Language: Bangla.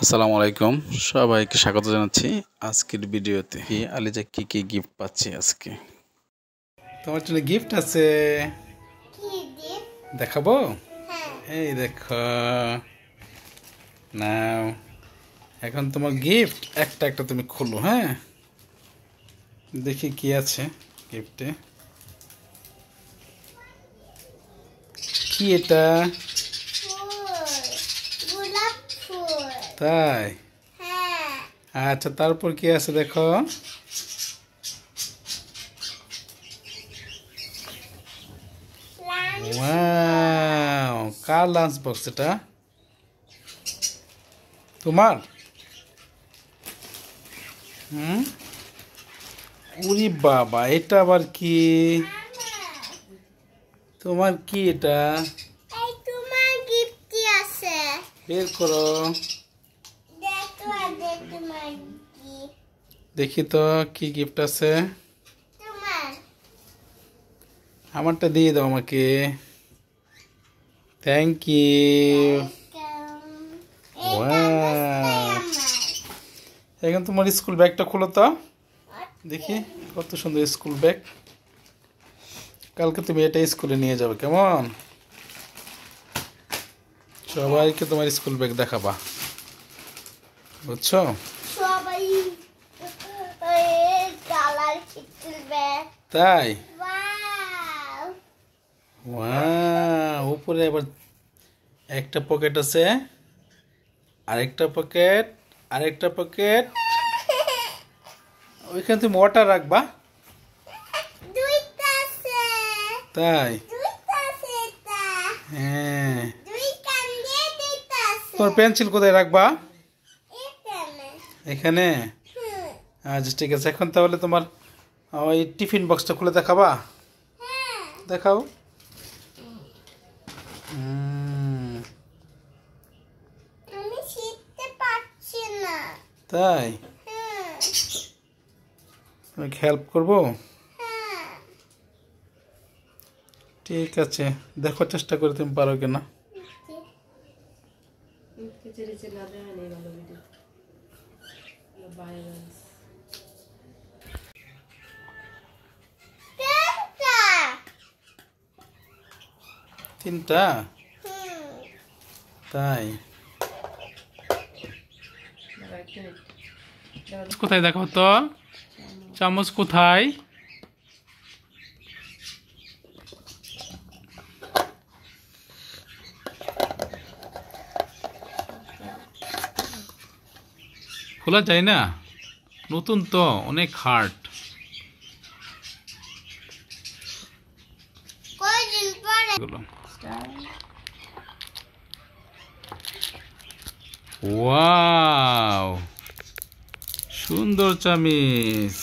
আসসালামু আলাইকুম, সবাইকে স্বাগত জানাচ্ছি আজকের ভিডিওতে। আলিজা কি কি গিফট পাচ্ছি আজকে? তোমার জন্য গিফট আছে, দেখাবো। এই দেখো, নাও। এখন তোমার গিফট একটা একটা তুমি খুলো। হ্যাঁ, দেখি কি আছে গিফটে। কি এটা? তাই? আচ্ছা, তারপর কি আছে দেখো। ওয়াও, কার লাঞ্চ বক্স এটা? তোমার? উরি বাবা, এটা আবার কি? তোমার কি এটা? বের করো, দেখি তো কি গিফট আছে। আমারটা দিয়ে দাও আমাকে। Thank you. এখন তোমার স্কুল ব্যাগটা খোলো তো দেখি, কত সুন্দর স্কুল ব্যাগ। কালকে তুমি এটা স্কুলে নিয়ে যাবে, কেমন? সবাইকে তোমার স্কুল ব্যাগ দেখাবা, বুঝছো? তাই? উপরে আবার একটা পকেট আছে, আরেকটা পকেট, আরেকটা পকেট। ওইখানে তুমি ওয়াটার রাখবা। তাই? হ্যাঁ। তোমার পেন্সিল কোথায় রাখবা? এখানে? আচ্ছা, ঠিক আছে। এখন তাহলে তোমার ওই টিফিন বক্সটা খুলে দেখাবা। দেখাও। তাই? তোমাকে হেল্প করবো? ঠিক আছে, দেখো চেষ্টা করে তুমি পারো কিনা। তিনটা? তাই? কোথায় দেখো তো, চামচ কোথায়? খোলা যায় না, নতুন তো, অনেক হার্ড। ওয়াও, সুন্দর চামিচ।